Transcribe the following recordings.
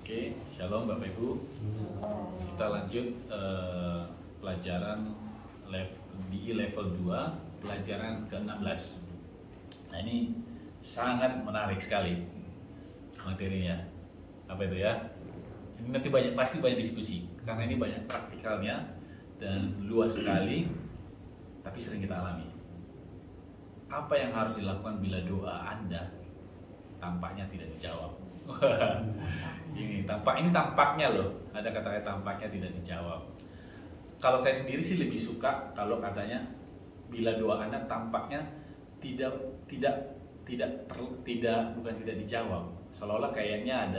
Oke, Shalom Bapak Ibu. Kita lanjut pelajaran BI level 2, pelajaran ke-16. Nah, ini sangat menarik sekali materinya. Apa itu ya? Ini nanti pasti banyak diskusi karena ini banyak praktikalnya dan luas sekali, tapi sering kita alami. Apa yang harus dilakukan bila doa Anda tampaknya tidak dijawab? Ini tampaknya loh, ada kata-kata tampaknya tidak dijawab. Kalau saya sendiri sih lebih suka kalau katanya bila doa Anda tampaknya bukan tidak dijawab, seolah-olah kayaknya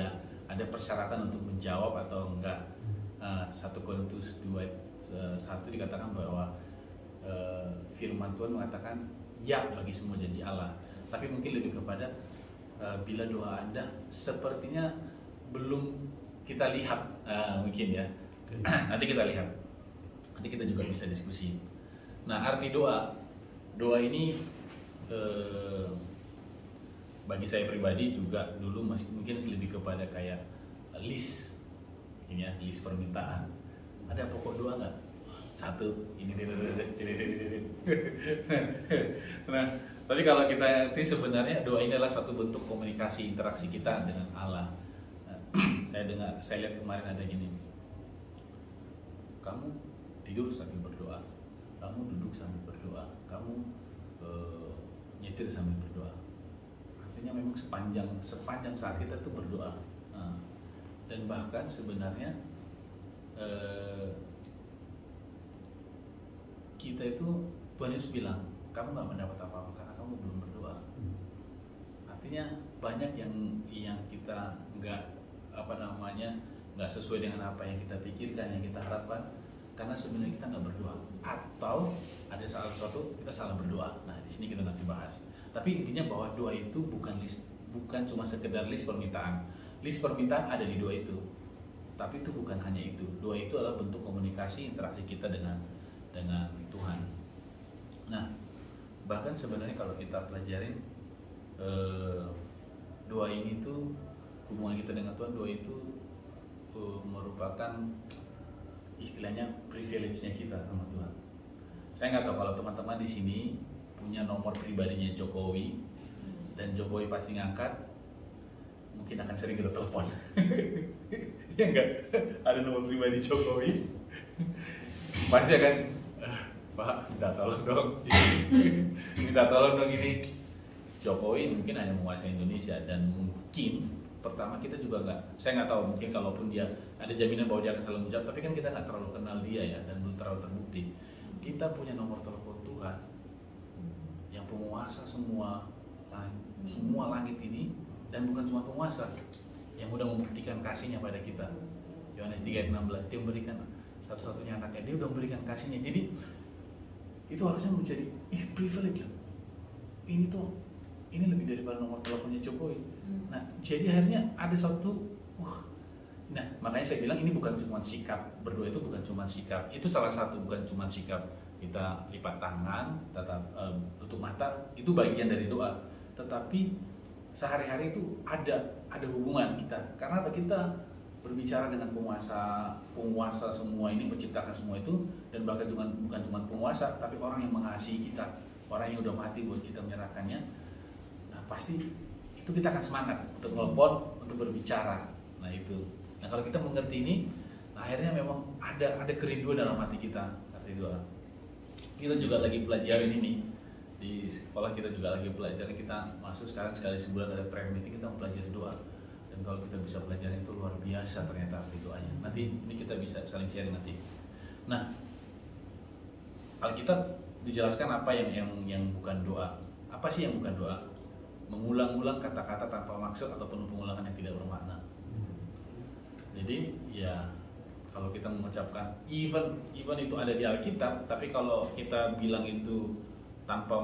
ada persyaratan untuk menjawab atau enggak. 1 Korintus 2:1 dikatakan bahwa firman Tuhan mengatakan ya bagi semua janji Allah, tapi mungkin lebih kepada bila doa Anda sepertinya belum kita lihat, mungkin ya. Nanti kita lihat, nanti kita juga bisa diskusi. Nah, arti doa ini bagi saya pribadi juga dulu masih mungkin lebih kepada kayak list, ini ya, list permintaan. Ada pokok doa nggak? 1 ini. Nah, tapi kalau kita nanti sebenarnya doa ini adalah satu bentuk komunikasi interaksi kita dengan Allah. Saya lihat kemarin ada gini, kamu tidur sambil berdoa, kamu duduk sambil berdoa, kamu nyetir sambil berdoa. Artinya memang sepanjang saat kita tuh berdoa. Dan bahkan sebenarnya kita itu, Tuhan Yesus bilang, kamu nggak mendapat apa-apa karena kamu belum berdoa. Artinya banyak yang kita nggak sesuai dengan apa yang kita pikirkan, yang kita harapkan, karena sebenarnya kita nggak berdoa, atau ada salah sesuatu kita salah berdoa. Nah, di sini kita nanti bahas. Tapi intinya bahwa doa itu bukan cuma sekedar list permintaan. List permintaan ada di doa itu, tapi itu bukan hanya itu. Doa itu adalah bentuk komunikasi interaksi kita dengan Tuhan. Nah, bahkan sebenarnya kalau kita pelajarin doa ini tuh, hubungan kita dengan Tuhan, doa itu merupakan istilahnya privilege-nya kita sama Tuhan. Saya nggak tahu kalau teman-teman di sini punya nomor pribadinya Jokowi dan Jokowi pasti ngangkat, mungkin akan sering kita telepon. Ya enggak? Ada nomor pribadi Jokowi, pasti akan Pak, minta tolong dong ini. Jokowi mungkin hanya menguasai Indonesia, dan mungkin pertama kita juga saya nggak tahu, mungkin kalaupun dia ada jaminan bahwa dia akan selalu menjawab, tapi kan kita nggak terlalu kenal dia ya, dan belum terlalu terbukti. Kita punya nomor telepon Tuhan yang penguasa semua langit ini, dan bukan cuma penguasa, yang udah membuktikan kasihnya pada kita. Yohanes 3:16, dia memberikan satu-satunya anaknya, dia udah memberikan kasihnya. Jadi itu harusnya menjadi privilege loh. Ini lebih daripada nomor teleponnya Jokowi. Nah, jadi akhirnya ada satu nah, makanya saya bilang ini bukan cuma sikap berdoa, itu bukan cuma sikap. Itu salah satu, bukan cuma sikap kita lipat tangan, tetap tutup mata, itu bagian dari doa. Tetapi sehari-hari itu ada hubungan kita. Karena apa? Kita berbicara dengan penguasa semua ini, menciptakan semua itu, dan bahkan bukan cuma penguasa, tapi orang yang mengasihi kita, orang yang udah mati buat kita menyerahkannya. Nah, pasti itu kita akan semangat untuk nelpon, untuk berbicara. Nah, itu. Nah, kalau kita mengerti ini, akhirnya memang ada kerinduan dalam hati kita arti doa. Kita juga lagi pelajarin ini di sekolah, kita juga lagi pelajarin. Kita masuk sekarang sekali sebulan ada prayer meeting, kita mempelajari doa. Dan kalau kita bisa pelajari itu luar biasa ternyata arti doanya. Nanti ini kita bisa saling sharing nanti. Nah, Alkitab dijelaskan apa yang bukan doa. Apa sih yang bukan doa? Mengulang-ulang kata-kata tanpa maksud atau penuh pengulangan yang tidak bermakna. Jadi ya, kalau kita mengucapkan even itu ada di Alkitab, tapi kalau kita bilang itu tanpa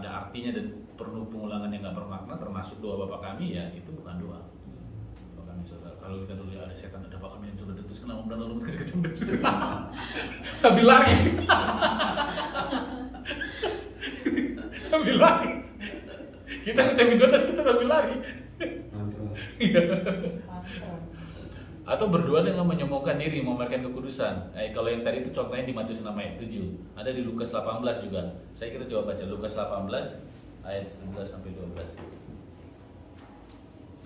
ada artinya dan penuh pengulangan yang nggak bermakna, termasuk doa Bapa Kami, ya itu bukan doa. Bapa Kami Saudara. Kalau kita dulu ada setan, ada Bapa Kami yang sudah terus kenal dan lalu kecil sambil lari. Sambil lari. Kita ngucapin doa, kita sambil lari. Atau berdoa dengan menyombongkan diri, memamerkan kekudusan. Kalau yang tadi itu contohnya di Matius 6 ayat 7, ada di Lukas 18 juga. Saya kita coba baca Lukas 18 ayat 11 sampai 12.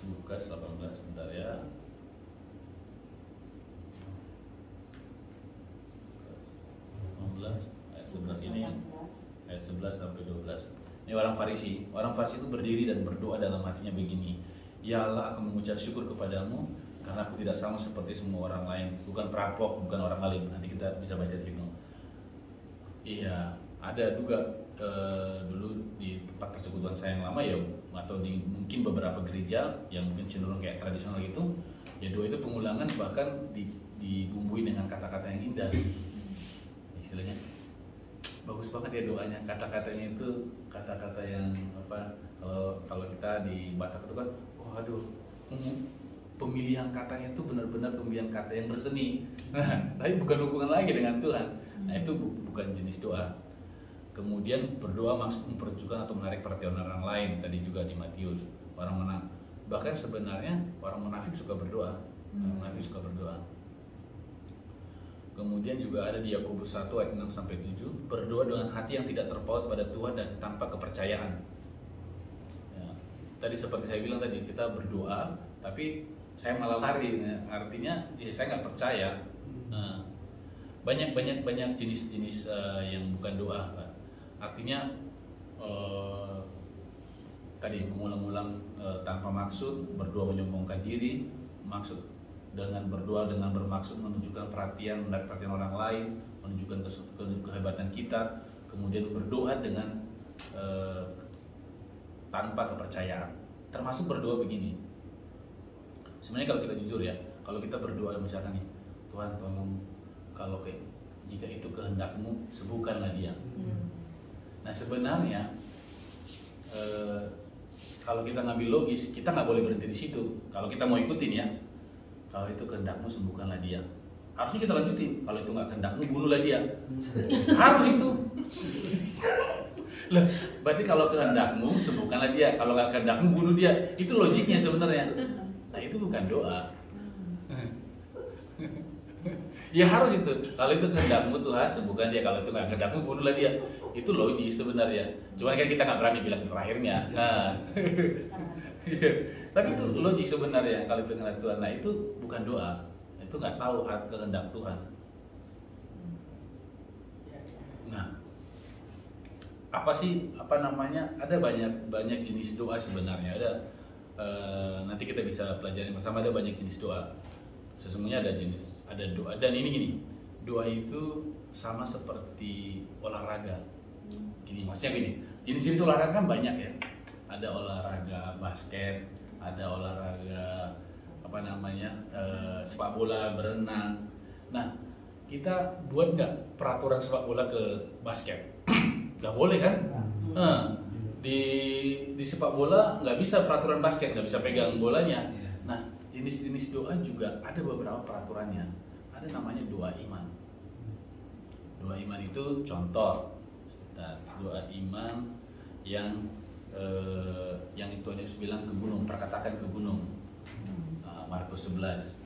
Lukas 18, sebentar ya. Ayat 11 ini, ayat 11 sampai 12. Ini orang Farisi. Orang Farisi itu berdiri dan berdoa dalam hatinya begini, ya Allah, aku mengucap syukur kepadamu karena aku tidak sama seperti semua orang lain, bukan perampok, bukan orang alim. Nanti kita bisa baca di situ. Iya, ada juga dulu di tempat persekutuan saya yang lama ya, atau di mungkin beberapa gereja yang mungkin cenderung kayak tradisional gitu, ya doa itu pengulangan bahkan dibumbui dengan kata-kata yang indah. Istilahnya bagus banget ya doanya, kata-katanya itu kata-kata yang apa, kalau kita di Batak itu kan, waduh, pemilihan katanya itu benar-benar pemilihan kata yang berseni. Nah, tapi bukan hubungan lagi dengan Tuhan. Nah, itu bukan jenis doa. Kemudian berdoa maksud memperjuangkan atau menarik perhatian orang lain. Tadi juga di Matius, bahkan sebenarnya orang munafik suka berdoa. Orang munafik suka berdoa. Kemudian juga ada di Yakobus 1 ayat 6 sampai 7, berdoa dengan hati yang tidak terpaut pada Tuhan dan tanpa kepercayaan. Ya, tadi seperti saya bilang tadi, kita berdoa tapi saya malah lari, ya. Artinya ya saya nggak percaya. Nah, banyak jenis-jenis yang bukan doa, Pak. Artinya tadi mengulang-ulang tanpa maksud, berdoa menyombongkan diri, maksud dengan berdoa dengan bermaksud menunjukkan perhatian, menarik perhatian orang lain, menunjukkan kehebatan kita, kemudian berdoa dengan tanpa kepercayaan. Termasuk berdoa begini. Sebenarnya kalau kita jujur ya, kalau kita berdoa misalkan nih, Tuhan tolong, kalau jika itu kehendak-Mu, sembuhkanlah dia. Nah sebenarnya kalau kita ngambil logis, kita nggak boleh berhenti di situ. Kalau kita mau ikutin ya, kalau itu kehendak-Mu, sembuhkanlah dia. Harusnya kita lanjutin, kalau itu nggak kehendak-Mu, bunuhlah dia. Harus itu. Loh, berarti kalau kehendak-Mu, sembuhkanlah dia. Kalau nggak kehendak-Mu, bunuh dia. Itu logiknya sebenarnya. Nah itu bukan doa. Ya harus itu. Kalau itu kehendak-Mu Tuhan, sembuhkan dia. Kalau itu nggak kehendak-Mu, bunuhlah dia. Itu logis sebenarnya. Cuma kan kita nggak berani bilang terakhirnya. Nah. Tapi itu logis sebenarnya kalau itu kehendak Tuhan. Nah itu bukan doa. Itu nggak tahu kehendak Tuhan. Nah, apa sih Ada banyak jenis doa sebenarnya. Ada nanti kita bisa pelajari bersama, ada banyak jenis doa. Sesungguhnya ada doa, dan ini gini, doa itu sama seperti olahraga. Gini, maksudnya gini, jenis-jenis olahraga kan banyak ya. Ada olahraga basket, ada olahraga sepak bola, berenang. Nah, kita buat nggak peraturan sepak bola ke basket? Nggak boleh kan? Di sepak bola nggak bisa peraturan basket, nggak bisa pegang bolanya. Nah, jenis-jenis doa juga ada beberapa peraturannya. Ada namanya doa iman. Doa iman itu contoh, doa iman yang Tuhan Yesus bilang ke gunung, perkatakan ke gunung, Markus 11,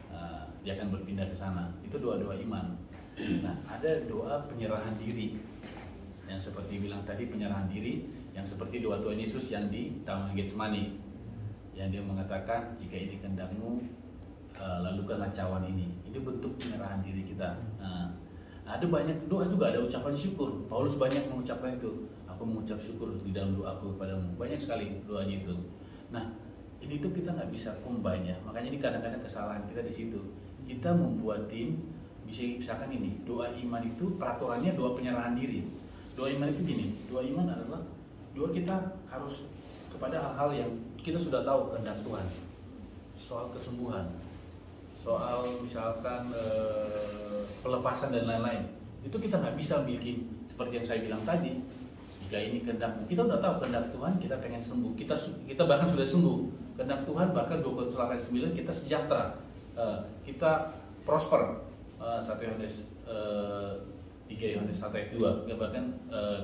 dia akan berpindah ke sana. Itu doa-doa iman. Nah, ada doa penyerahan diri, yang seperti bilang tadi, penyerahan diri, yang seperti doa Tuhan Yesus yang di Taman Getsemani, yang dia mengatakan, jika ini kehendak-Mu, lalukanlah cawan ini. Ini bentuk penyerahan diri kita. Nah, ada banyak doa juga, ada ucapan syukur. Paulus banyak mengucapkan itu. Aku mengucap syukur di dalam doaku kepadamu. Banyak sekali doanya itu. Nah, ini tuh kita nggak bisa combine ya. Makanya ini kadang-kadang kesalahan kita di situ. Kita membuat tim, misalkan ini, doa iman itu peraturannya doa penyerahan diri. Doa iman itu gini, doa iman adalah doa kita harus kepada hal-hal yang kita sudah tahu kehendak Tuhan. Soal kesembuhan, soal misalkan pelepasan dan lain-lain. Itu kita nggak bisa bikin seperti yang saya bilang tadi. Jika ini kehendak-Mu, kita udah tahu kehendak Tuhan, kita pengen sembuh. Kita bahkan sudah sembuh. Kehendak Tuhan bahkan 2 Korintus 8:9 kita sejahtera, kita prosper. 1 Yohanes 3 Yohanes 1 ayat 2, bahkan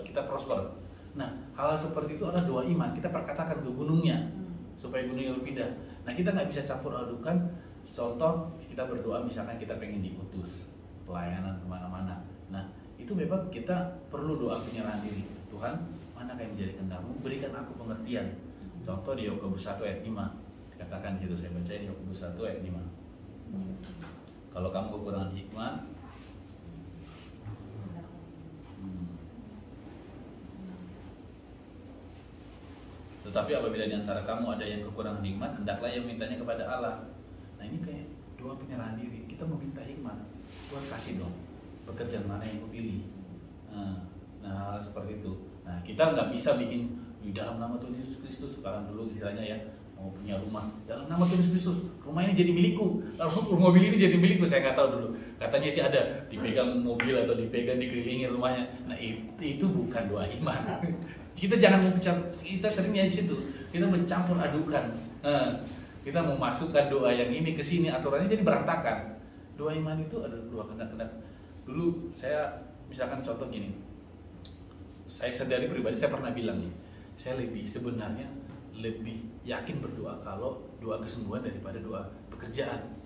kita prosper. Nah, hal seperti itu adalah doa iman. Kita perkatakan ke gunungnya supaya gunungnya berpindah. Nah kita nggak bisa campur adukan. Contoh kita berdoa misalkan kita pengen diutus pelayanan kemana-mana. Nah itu memang kita perlu doa penyerahan diri. Tuhan, mana yang menjadi kehendak-Mu, berikan aku pengertian. Contoh di Yakobus 1 ayat 5 dikatakan di situ, saya baca di Yakobus 1 ayat 5. Kalau kamu kekurangan hikmat, tetapi apabila di antara kamu ada yang kekurangan hikmat, hendaklah yang mintanya kepada Allah. Nah ini kayak doa penyerahan diri. Kita meminta hikmat, Tuhan kasih dong pekerjaan mana yang Kau pilih. Nah hal seperti itu. Nah kita nggak bisa bikin di dalam nama Tuhan Yesus Kristus. Sekarang dulu istilahnya ya, mau punya rumah dalam nama Tuhan Yesus Kristus, rumah ini jadi milikku, mobil ini jadi milikku. Saya nggak tahu dulu, katanya sih ada dipegang mobil atau dipegang dikelilingi rumahnya. Nah itu bukan doa iman. Kita jangan mencampur, kita seringnya di situ kita mencampur adukan. Kita memasukkan doa yang ini ke sini, aturannya jadi berantakan. Doa iman itu adalah doa kehendak. Dulu saya misalkan contoh gini, saya sadari pribadi, saya pernah bilang nih, saya sebenarnya lebih yakin berdoa kalau doa kesembuhan daripada doa pekerjaan.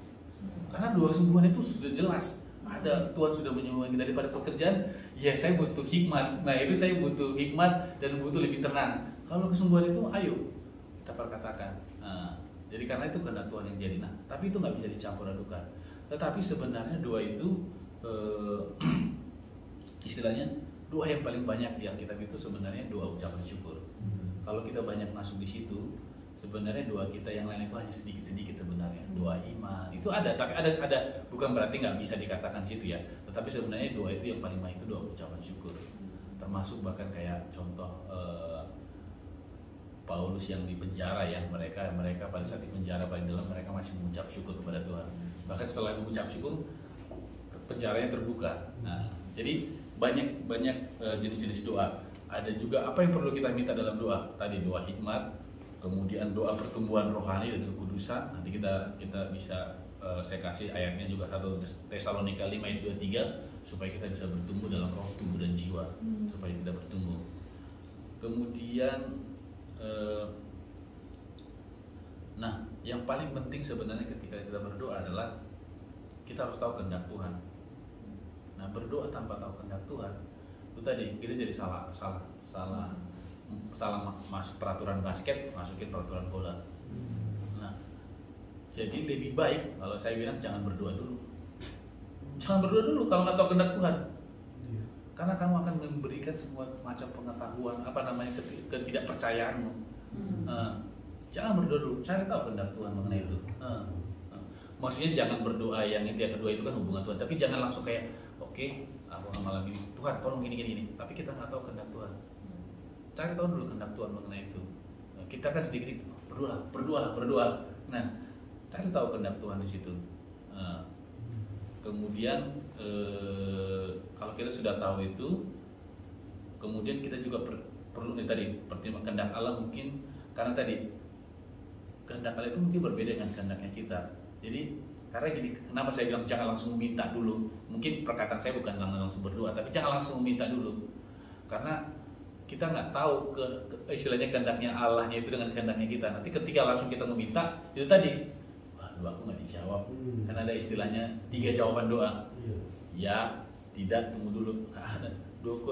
Karena doa kesembuhan itu sudah jelas, ada Tuhan sudah menyembuhkan daripada pekerjaan. Ya saya butuh hikmat. Nah itu saya butuh hikmat dan butuh lebih tenang. Kalau kesembuhan itu ayo kita perkatakan. Jadi karena itu kehendak Tuhan yang jadi. Nah tapi itu nggak bisa dicampur adukan. Tetapi sebenarnya doa itu istilahnya doa yang paling banyak di Alkitab itu sebenarnya doa ucapan syukur. Kalau kita banyak masuk di situ, sebenarnya doa kita yang lain itu hanya sedikit-sedikit sebenarnya. Doa iman itu ada, tapi ada bukan berarti nggak bisa dikatakan situ ya. Tetapi sebenarnya doa itu yang paling banyak itu doa ucapan syukur. Termasuk bahkan kayak contoh Paulus yang di penjara ya, mereka pada saat di penjara paling dalam mereka masih mengucap syukur kepada Tuhan. Bahkan setelah mengucap syukur, penjaranya terbuka. Nah, jadi banyak jenis-jenis doa. Ada juga apa yang perlu kita minta dalam doa. Tadi doa hikmat, kemudian doa pertumbuhan rohani dan kekudusan. Nanti kita bisa saya kasih ayatnya juga 1 Tesalonika 5 ayat 23 supaya kita bisa bertumbuh dalam roh, tubuh dan jiwa, supaya kita bertumbuh. Kemudian nah, yang paling penting sebenarnya ketika kita berdoa adalah kita harus tahu kehendak Tuhan. Nah, berdoa tanpa tahu kehendak Tuhan itu tadi kita jadi salah masuk peraturan basket, masukin peraturan bola. Nah, jadi lebih baik kalau saya bilang jangan berdoa dulu. Jangan berdoa dulu kalau nggak tahu kehendak Tuhan. Karena kamu akan memberikan semua macam pengetahuan, ketidakpercayaanmu. Jangan berdoa dulu, cari tahu kehendak Tuhan mengenai itu. Maksudnya jangan berdoa yang intinya kedua itu kan hubungan Tuhan, tapi jangan langsung kayak oke, aku malam ini Tuhan tolong gini. Tapi kita nggak tahu kehendak Tuhan. Cari tahu dulu kehendak Tuhan mengenai itu. Kita kan sedikit berdoa. Nah, cari tahu kehendak Tuhan di situ. Kemudian kalau kita sudah tahu itu, kemudian kita juga perlu tadi pertimbangkan kehendak Allah mungkin karena tadi kehendak Allah itu mungkin berbeda dengan kehendaknya kita. Jadi karena gini, kenapa saya bilang jangan langsung minta dulu? Mungkin perkataan saya bukan langsung berdoa, tapi jangan langsung minta dulu, karena kita nggak tahu istilahnya kehendaknya Allahnya itu dengan kehendaknya kita. Nanti ketika langsung kita meminta itu tadi, wah doaku nggak dijawab, karena ada istilahnya 3 jawaban doa. Ya, tidak, tunggu dulu. Nah, 2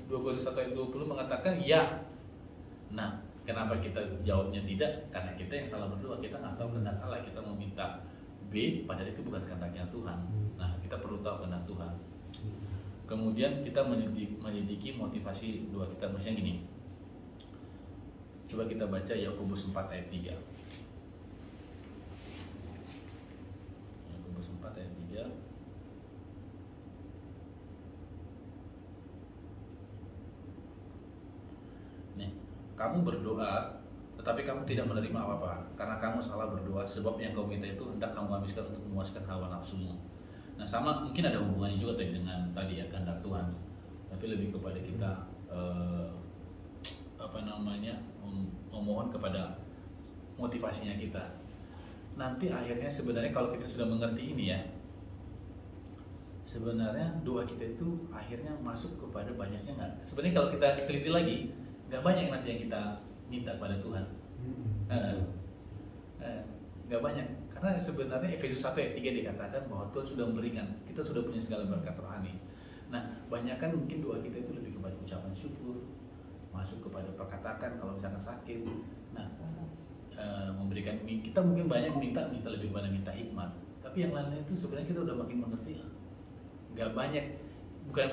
Korintus 1 ayat 20 mengatakan ya. Nah, kenapa kita jawabnya tidak? Karena kita yang salah berdoa, kita nggak tahu kehendak Allah, kita mau minta B, padahal itu bukan kehendaknya Tuhan. Nah, kita perlu tahu kehendak Tuhan. Kemudian kita menyelidiki motivasi doa kita. Maksudnya gini, coba kita baca Yakobus 4 ayat 3. Yakobus 4 ayat 3. Nih, kamu berdoa tetapi kamu tidak menerima apa-apa karena kamu salah berdoa, sebab yang kamu minta itu hendak kamu habiskan untuk memuaskan hawa nafsumu. Nah, sama mungkin ada hubungannya juga tadi dengan tadi ya kehendak Tuhan, tapi lebih kepada kita memohon kepada motivasinya kita. Nanti akhirnya sebenarnya kalau kita sudah mengerti ini ya, sebenarnya doa kita itu akhirnya masuk kepada banyaknya nggak. Sebenarnya kalau kita teliti lagi, nggak banyak nanti yang kita minta pada Tuhan. nggak banyak. Karena sebenarnya Efesus 1 ayat 3 dikatakan bahwa Tuhan sudah memberikan, kita sudah punya segala berkat rohani. Nah, banyak kan mungkin doa kita itu lebih kepada ucapan syukur, masuk kepada perkataan kalau misalkan sakit. Nah, memberikan, kita mungkin banyak minta lebih kepada minta hikmat, tapi yang lainnya itu sebenarnya kita udah makin mengerti. Nggak banyak, bukan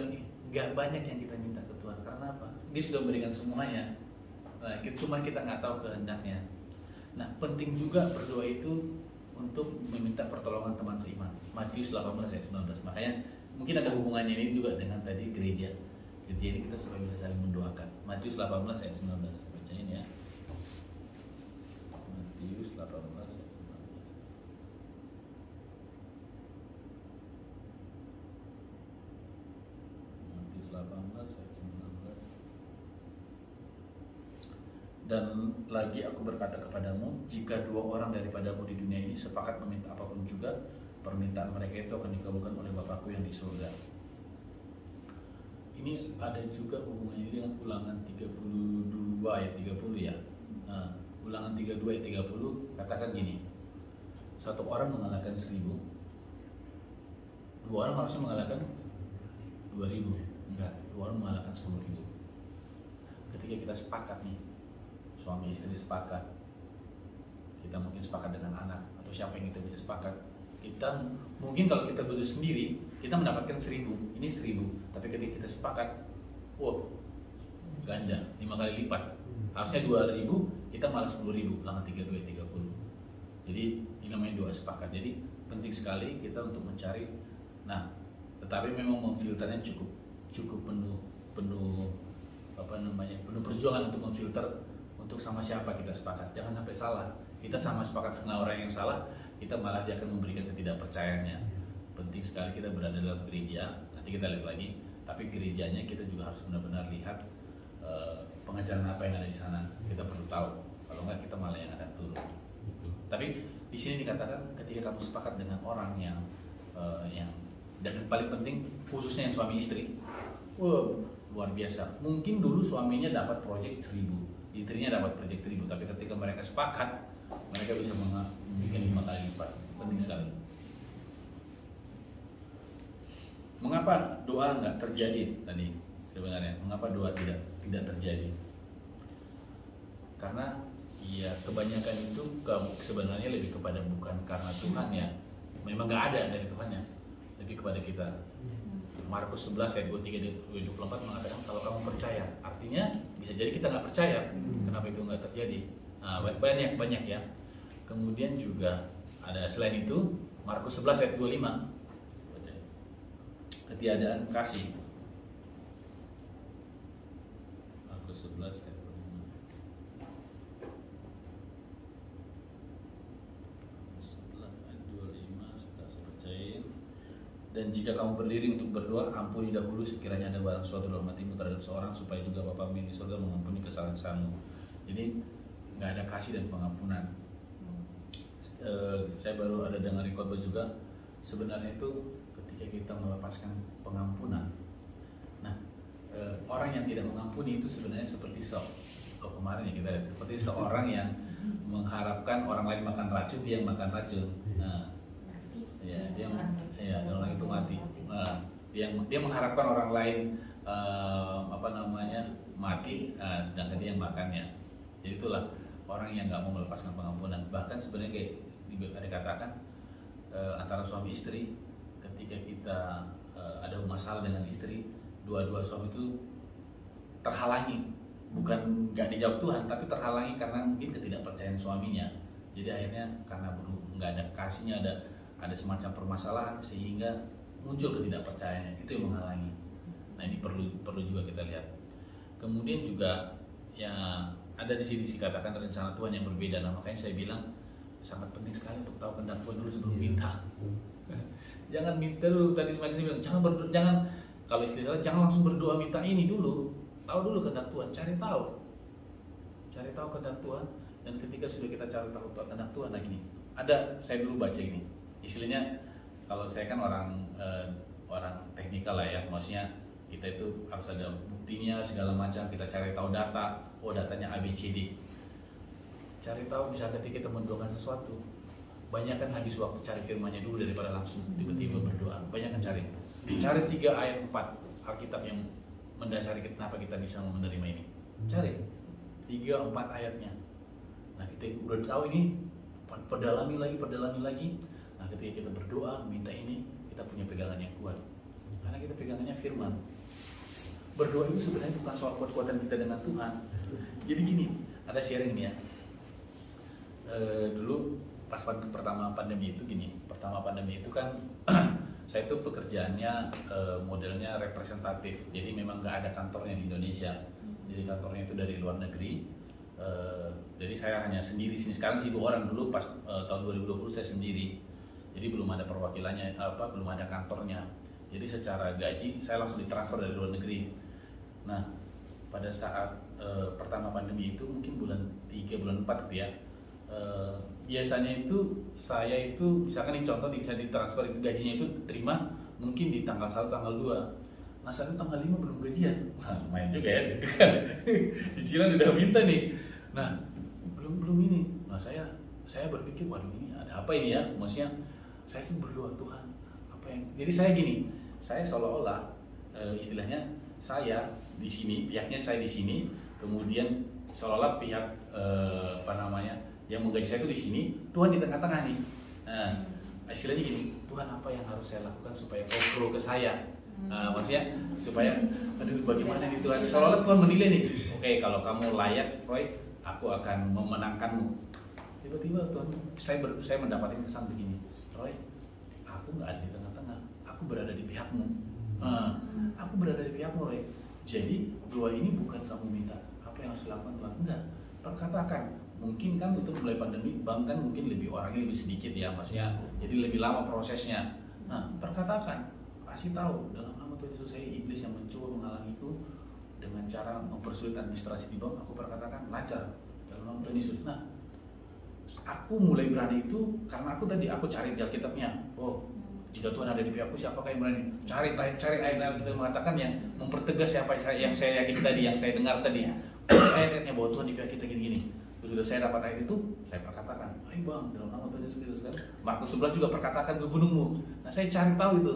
nggak banyak yang kita minta ke Tuhan. Karena apa? Dia sudah memberikan semuanya. Nah, cuma kita nggak tahu kehendaknya. Nah, penting juga berdoa itu untuk meminta pertolongan teman seiman. Matius 18 ayat 19. Makanya mungkin ada hubungannya ini juga dengan tadi gereja. Gereja ini kita supaya bisa saling mendoakan. Matius 18 ayat 19. Bacain ya. Matius 18 ayat 19. Matius 18 ayat 19. Dan lagi aku berkata kepadamu, jika 2 orang daripadamu di dunia ini sepakat meminta apapun juga, permintaan mereka itu akan dikabulkan oleh Bapakku yang di surga. Ini ada juga hubungannya dengan Ulangan 32 ayat 30 ya. Nah, Ulangan 32 ayat 30 katakan gini, 1 orang mengalahkan 1000, 2 orang harusnya mengalahkan 2000, enggak, 2 orang mengalahkan 10.000. Ketika kita sepakat nih, suami istri sepakat, kita mungkin sepakat dengan anak atau siapa yang kita bisa sepakat, kita mungkin kalau kita berdua sendiri kita mendapatkan 1000, ini 1000, tapi ketika kita sepakat, wow, ganda 5 kali lipat, harusnya 2000, kita malah 10.000. Ulangan 32 30. Jadi ini namanya doa sepakat. Jadi penting sekali kita untuk mencari. Nah, tetapi memang memfilternya cukup penuh perjuangan untuk memfilter untuk sama siapa kita sepakat. Jangan sampai salah. Kita sama sepakat dengan orang yang salah, kita malah dia akan memberikan ketidakpercayaannya. Penting sekali kita berada dalam gereja. Nanti kita lihat lagi. Tapi gerejanya kita juga harus benar-benar lihat pengajaran apa yang ada di sana. Kita perlu tahu. Kalau enggak kita malah yang akan turun. Tapi di sini dikatakan ketika kamu sepakat dengan orang yang dan yang paling penting khususnya yang suami istri, luar biasa. Mungkin dulu suaminya dapat proyek 1000, istrinya dapat proyek 1000, tapi ketika mereka sepakat, mereka bisa memberikan 5 kali lipat. Penting sekali. Mengapa doa nggak terjadi tadi sebenarnya? Mengapa doa tidak terjadi? Karena ya kebanyakan itu sebenarnya lebih kepada bukan karena Tuhan ya. Memang nggak ada dari Tuhannya, lebih kepada kita. Markus 11 ayat 23-24 mengatakan kalau kamu percaya, artinya bisa jadi kita nggak percaya. Kenapa itu nggak terjadi? Nah, banyak ya. Kemudian juga ada selain itu Markus 11 ayat 25, ketiadaan kasih. Markus 11 ayat 25. Markus 11 ayat 25 sudah saya bacain. Dan jika kamu berdiri untuk berdoa, ampuni dahulu sekiranya ada barang suatu dalam hatimu terhadap seorang, supaya juga Bapa-Mu yang di surga mengampuni kesalahan-kesalahanmu. Jadi nggak ada kasih dan pengampunan. Saya baru ada dengar khotbah juga. Sebenarnya itu ketika kita melepaskan pengampunan, nah orang yang tidak mengampuni itu sebenarnya seperti kemarin ya kita lihat, seperti seorang yang mengharapkan orang lain makan racun, dia makan racun. Nah, orang itu mati. Nah, dia mengharapkan orang lain mati, sedangkan dia yang makannya. Jadi itulah orang yang nggak mau melepaskan pengampunan. Bahkan sebenarnya kayak dikatakan antara suami istri, ketika kita ada masalah dengan istri, dua suami itu terhalangi, bukan nggak dijawab Tuhan, tapi terhalangi karena mungkin ketidakpercayaan suaminya. Jadi akhirnya karena nggak ada kasihnya, ada semacam permasalahan sehingga muncul ketidakpercayaannya, itu yang menghalangi. Nah ini perlu juga kita lihat. Kemudian juga ya ada di sini dikatakan rencana Tuhan yang berbeda. Nah makanya saya bilang sangat penting sekali untuk tahu kehendak Tuhan dulu sebelum minta. Jangan minta dulu, tadi saya bilang jangan kalau istilah jangan langsung berdoa minta ini dulu. Tahu dulu kehendak Tuhan, cari tahu kehendak Tuhan. Dan ketika sudah kita cari tahu kehendak Tuhan, nah gini, ada saya dulu baca ini. Istilahnya kalau saya kan orang teknikal lah ya, maksudnya kita itu harus ada buktinya segala macam, kita cari tahu data, datanya ABCD. Cari tahu misalnya ketika kita mendoakan sesuatu, banyak kan habis waktu cari firman-Nya dulu daripada langsung tiba-tiba berdoa. Banyak kan cari 3 ayat 4 Alkitab yang mendasari kenapa kita bisa menerima ini. Cari 3-4 ayatnya. Nah kita udah tahu ini, perdalami lagi. Nah ketika kita berdoa minta ini, kita punya pegangan yang kuat. Karena kita pegangannya firman. Berdoa itu sebenarnya bukan soal kuat-kuatan kita dengan Tuhan. Jadi gini, ada sharing nih ya. Dulu pas pertama pandemi itu gini, kan saya itu pekerjaannya modelnya representatif, jadi memang nggak ada kantornya di Indonesia, jadi kantornya itu dari luar negeri. Jadi saya hanya sendiri sini. Sekarang sih 2 orang, dulu pas tahun 2020 saya sendiri, jadi belum ada perwakilannya, belum ada kantornya. Jadi secara gaji saya langsung ditransfer dari luar negeri. Nah pada saat pertama pandemi itu mungkin bulan 3 bulan 4 gitu ya. Biasanya itu saya itu misalkan ini contoh saya ditransfer itu gajinya itu terima mungkin di tanggal 1 tanggal 2. Nah saat itu tanggal 5 belum gajian. Nah, main juga ya kan. Cicilan udah minta nih. Nah belum ini. Nah saya berpikir waduh ini ada apa ini ya? Maksudnya saya sih berdoa Tuhan apa yang. Jadi saya gini, saya seolah-olah istilahnya saya di sini, pihaknya saya di sini, kemudian seolah-olah pihak yang menggaji saya itu di sini, Tuhan di tengah-tengah nih. Nah, istilahnya gini, Tuhan apa yang harus saya lakukan supaya kau pro ke saya? Maksudnya supaya, aduh bagaimana nih Tuhan? Seolah-olah Tuhan menilai nih, oke kalau kamu layak, Roy, aku akan memenangkanmu. Tiba-tiba Tuhan, saya mendapatkan kesan begini, Roy, aku nggak ada di tengah-tengah, aku berada di pihakmu. Aku berada di pihakmu, Roy. Jadi doa ini bukan kamu minta apa yang harus dilakukan Tuhan, enggak. Perkatakan. Mungkin kan untuk mulai pandemi bank kan mungkin orangnya lebih sedikit ya, maksudnya jadi lebih lama prosesnya. Nah perkatakan, kasih tahu dalam nama Tuhan Yesus, saya iblis yang mencoba menghalangiku dengan cara mempersulit administrasi di bank, aku perkatakan lancar dalam nama Tuhan Yesus. Nah aku mulai berani itu karena aku cari di Alkitabnya. Oh jika Tuhan ada di pihakku, siapakah yang berani? Cari ayat-ayat kita mengatakan yang mempertegas siapa yang saya yakin tadi, yang saya dengar tadi. Ayat-ayatnya bahwa Tuhan di pihak kita gini-gini. Sudah saya dapat ayat itu, saya perkatakan, ayo bang, dalam nama Tuhan Yesus Kristus kan. Markus 11 juga perkatakan ke gunungmu. Nah saya cari tahu itu.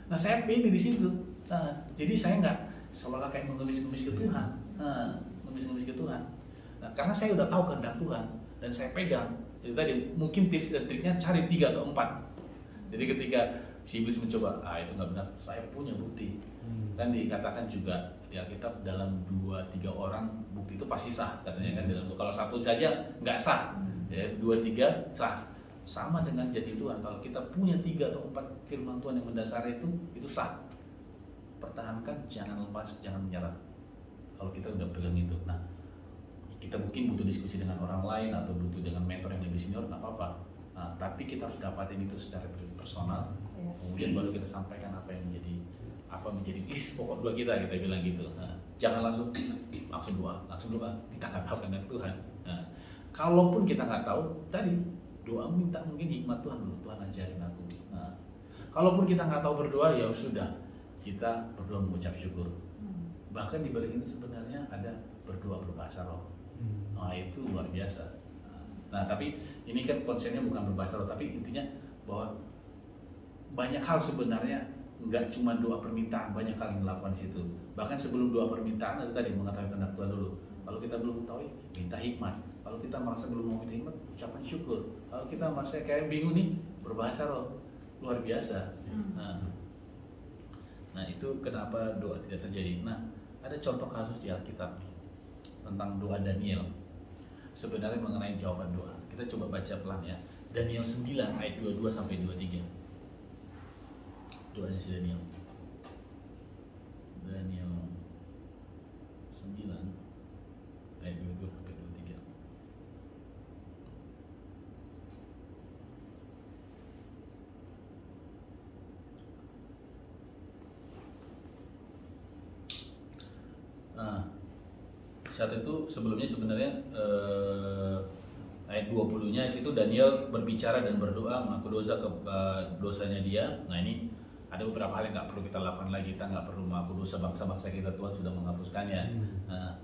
Nah saya pede di situ. Nah, jadi saya nggak seolah kayak mengemis-ngemis ke Tuhan. Mengemis-ngemis ke Tuhan. Nah karena saya udah tahu kehendak Tuhan dan saya pegang. Jadi tadi mungkin tips dan triknya cari 3 atau 4. Jadi ketika si iblis mencoba, itu nggak benar. Saya punya bukti. Dan dikatakan juga di Alkitab dalam 2-3 orang bukti itu pasti sah, katanya kan. Kalau satu saja nggak sah, ya 2-3 sah. Sama dengan janji Tuhan, kalau kita punya 3 atau 4 firman Tuhan yang mendasari itu sah. Pertahankan, jangan lepas, jangan menyerah. Kalau kita udah pegang itu, nah kita mungkin butuh diskusi dengan orang lain atau butuh dengan mentor yang lebih senior, nggak apa-apa. Nah, tapi kita harus dapatin itu secara personal, kemudian baru kita sampaikan apa yang menjadi list pokok doa kita bilang gitu. Nah, jangan langsung doa, kita nggak tahu kehendak Tuhan. Nah, kalaupun kita nggak tahu, tadi doa minta mungkin hikmat Tuhan dulu, Tuhan ajarin aku. Nah, kalaupun kita nggak tahu berdoa, ya sudah kita berdoa mengucap syukur. Bahkan di balik itu sebenarnya ada berdoa berbahasa roh. Nah, itu luar biasa. Nah, tapi ini kan konsennya bukan berbahasa roh, tapi intinya bahwa banyak hal sebenarnya, nggak cuma doa permintaan, banyak hal yang dilakukan di situ. Bahkan sebelum doa permintaan itu tadi mengetahui kehendak Tuhan dulu. Kalau kita belum tahu, minta hikmat. Kalau kita merasa belum mau minta hikmat, ucapan syukur. Kalau kita merasa kayak bingung nih, berbahasa roh, luar biasa. Nah itu kenapa doa tidak terjadi. Nah ada contoh kasus di Alkitab tentang doa Daniel. Sebenarnya mengenai jawaban doa. Kita coba baca pelan ya. Daniel 9 ayat 22 sampai 23. Doanya si Daniel 9 ayat 22 sampai 23. Nah saat itu sebelumnya sebenarnya ayat 20-nya itu Daniel berbicara dan berdoa mengaku dosanya dia. Nah ini ada beberapa hal yang nggak perlu kita lakukan lagi. Kita nggak perlu mengaku dosa bangsa-bangsa kita, Tuhan sudah menghapuskannya. Nah,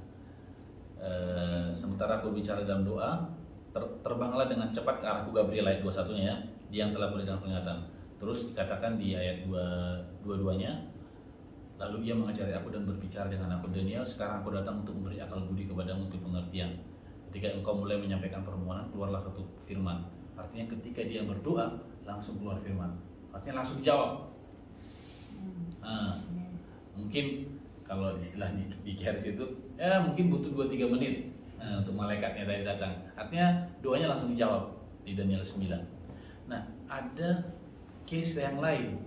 sementara aku bicara dalam doa, Terbanglah dengan cepat ke arahku Gabriel, ayat 21-nya ya, dia yang telah boleh dengan peringatan. Terus dikatakan di ayat 22-nya, lalu ia mengajari aku dan berbicara dengan aku, Daniel, sekarang aku datang untuk memberi akal budi kepadamu untuk pengertian. Ketika engkau mulai menyampaikan permohonan, keluarlah satu firman. Artinya ketika dia berdoa, langsung keluar firman. Artinya langsung jawab. Nah, mungkin kalau istilah di KRS itu, ya mungkin butuh 2-3 menit untuk malaikatnya tadi datang. Artinya doanya langsung dijawab di Daniel 9. Nah, ada case yang lain.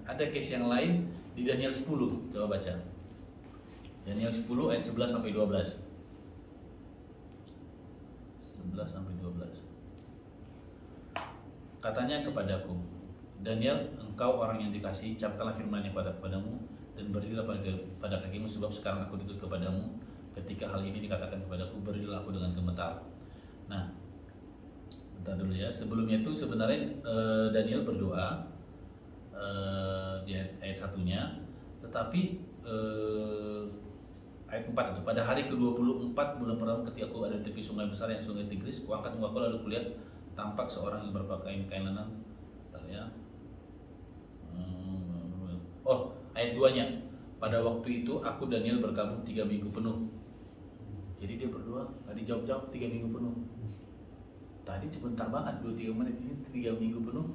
Ada case yang lain di Daniel 10. Coba baca. Daniel 10 ayat 11 sampai 12. 11 sampai 12. Katanya kepadaku, Daniel, engkau orang yang dikasihi, camkanlah firman-Nya kepadamu dan berdirilah pada kakimu, sebab sekarang aku dituntut kepadamu. Ketika hal ini dikatakan kepadaku, berdirilah aku dengan gemetar. Nah, bentar dulu ya. Sebelumnya itu sebenarnya Daniel berdoa di ayat 1-nya, tetapi ayat 4 itu, pada hari ke-24 bulan pertama ketika aku ada di tepi sungai besar yang sungai Tigris, kuangkat mukaku lalu kulihat tampak seorang yang berpakaian kain lenan. Bentar ya. Ayat 2-nya, pada waktu itu aku Daniel berkabung 3 minggu penuh. Jadi dia berdoa, gak dijawab-jawab 3 minggu penuh. Tadi sebentar banget, 2-3 menit, ini 3 minggu penuh,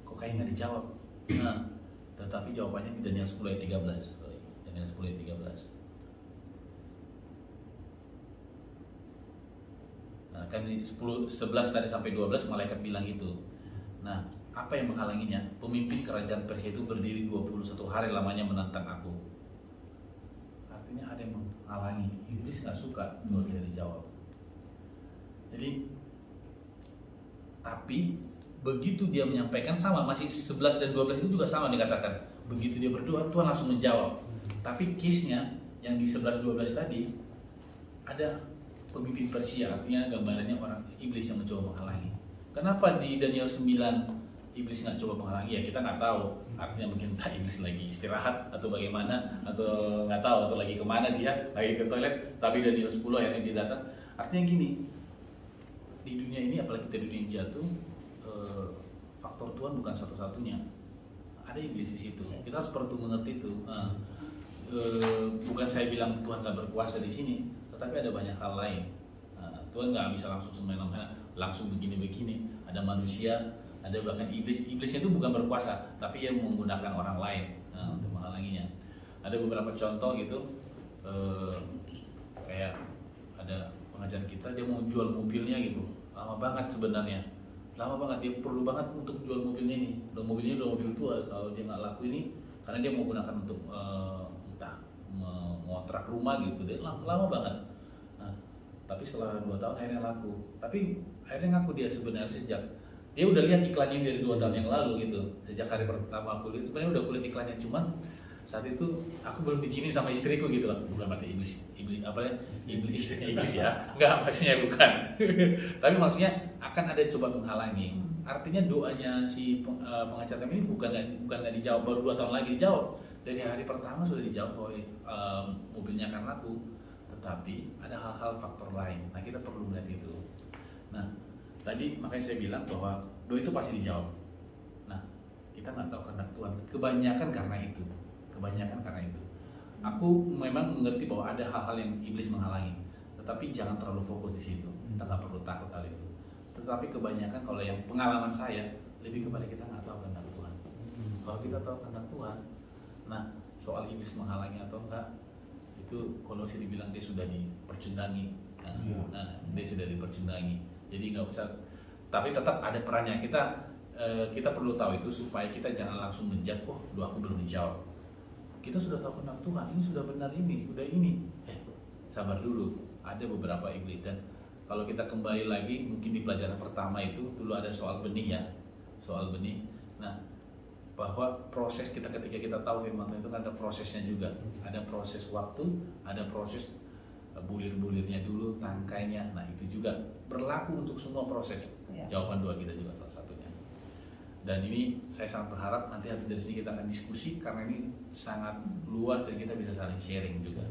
kok kayak gak dijawab. Nah, tetapi jawabannya di Daniel 10 ayat 13. Daniel 10 ayat 13. Nah, kan di 11 tadi sampai 12 malaikat bilang gitu. Nah, apa yang menghalanginya? Pemimpin kerajaan Persia itu berdiri 21 hari lamanya menantang aku. Artinya ada yang menghalangi. Iblis nggak suka kalau tidak dijawab. Jadi, tapi begitu dia menyampaikan, sama, masih 11 dan 12 itu juga sama dikatakan. Begitu dia berdoa, Tuhan langsung menjawab. Tapi case-nya yang di 11-12 tadi ada pemimpin Persia, artinya gambarannya orang iblis yang mencoba menghalangi. Kenapa di Daniel 9 iblis nggak coba menghalangi? Ya kita nggak tahu. Artinya mungkin iblis lagi istirahat atau bagaimana, atau nggak tahu, atau lagi kemana dia, lagi ke toilet. Tapi Daniel 10 akhirnya dia datang. Artinya gini, di dunia ini apalagi kita dunia yang jatuh, faktor Tuhan bukan satu-satunya. Ada iblis di situ. Kita harus perlu mengerti itu. Bukan saya bilang Tuhan nggak berkuasa di sini, tapi ada banyak hal lain. Tuhan nggak bisa langsung semena-mena, langsung begini-begini. Ada manusia, ada bahkan iblis. Iblisnya itu bukan berkuasa, tapi ia menggunakan orang lain untuk menghalanginya. Ada beberapa contoh gitu, kayak ada pengajar kita, dia mau jual mobilnya gitu, lama banget sebenarnya, lama banget, dia perlu banget untuk jual mobilnya ini. Mobilnya udah mobil tua, kalau dia nggak laku ini, karena dia mau gunakan untuk entah mengontrak rumah gitu, dia lama banget. Tapi setelah 2 tahun akhirnya laku. Tapi akhirnya ngaku dia sebenarnya sejak dia udah lihat iklannya dari 2 tahun yang lalu gitu. Sejak hari pertama aku lihat, sebenarnya udah kulihat iklannya, cuman saat itu aku belum diizinin sama istriku gitu lah. Bukan berarti iblis apa ya? Iblis ya. Enggak, maksudnya bukan. Tapi maksudnya akan ada coba menghalangi. Artinya doanya si pengacara ini bukan nggak dijawab baru 2 tahun lagi dijawab. Dari hari pertama sudah dijawab bahwa mobilnya akan laku. Tapi ada hal-hal faktor lain. Nah, kita perlu melihat itu. Nah, tadi makanya saya bilang bahwa doa itu pasti dijawab. Nah, kita nggak tahu kehendak Tuhan. Kebanyakan karena itu. Aku memang mengerti bahwa ada hal-hal yang iblis menghalangi. Tetapi jangan terlalu fokus di situ. Kita nggak perlu takut hal itu. Tetapi kebanyakan kalau yang pengalaman saya lebih kepada kita nggak tahu kehendak Tuhan. Kalau kita tahu kehendak Tuhan, nah soal iblis menghalangi atau enggak, itu kalau sih dibilang dia sudah dipercundangi. Dia sudah dipercundangi. Jadi nggak usah. Tapi tetap ada perannya. Kita perlu tahu itu supaya kita jangan langsung menjudge, doaku belum dijawab. Kita sudah tahu kehendak Tuhan, ini sudah benar, ini udah ini. Sabar dulu. Ada beberapa iblis, dan kalau kita kembali lagi mungkin di pelajaran pertama itu dulu ada soal benih ya, soal benih. Nah, bahwa proses kita ketika kita tahu firman Tuhan itu kan ada prosesnya juga, ada proses waktu, ada proses bulir-bulirnya dulu, tangkainya. Nah itu juga berlaku untuk semua proses. Jawaban doa kita juga salah satunya. Dan ini saya sangat berharap nanti habis dari sini kita akan diskusi, karena ini sangat luas dan kita bisa saling sharing juga.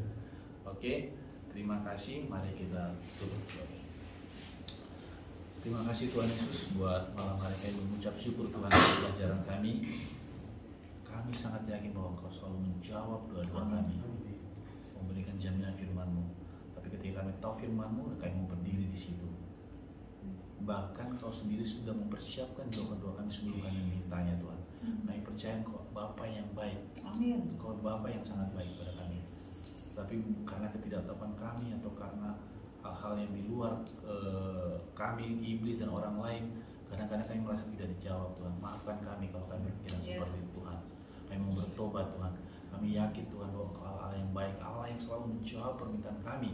Oke, terima kasih. Mari kita tutup. Terima kasih Tuhan Yesus buat malam hari kami mengucap syukur Tuhan atas pelajaran kami. Kami sangat yakin bahwa Engkau selalu menjawab doa-doa kami, memberikan jaminan firman-Mu. Tapi ketika kami tahu firman-Mu, kami mau berdiri di situ. Bahkan Kau sendiri sudah mempersiapkan doa-doa kami seluruh kami mintanya Tuhan. Kami percaya Engkau Bapa yang baik. Amin. Engkau Bapa yang sangat baik pada kami. Tapi karena ketidaktahuan kami atau karena hal-hal yang di luar kami, iblis dan orang lain, kadang-kadang kami merasa tidak dijawab Tuhan. Maafkan kami kalau kami berpikiran seperti itu Tuhan. Kami mau bertobat Tuhan. Kami yakin Tuhan bahwa Allah yang baik, Allah yang selalu menjawab permintaan kami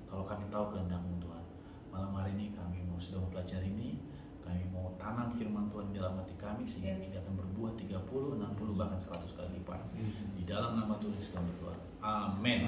kalau kami tahu kehendak-Mu Tuhan. Malam hari ini kami sudah mempelajari ini, kami mau tanam firman Tuhan di dalam hati kami sehingga kita akan berbuah 30, 60 bahkan 100 kali lipat. Di dalam nama Tuhan Yesus kami berdoa. Amin.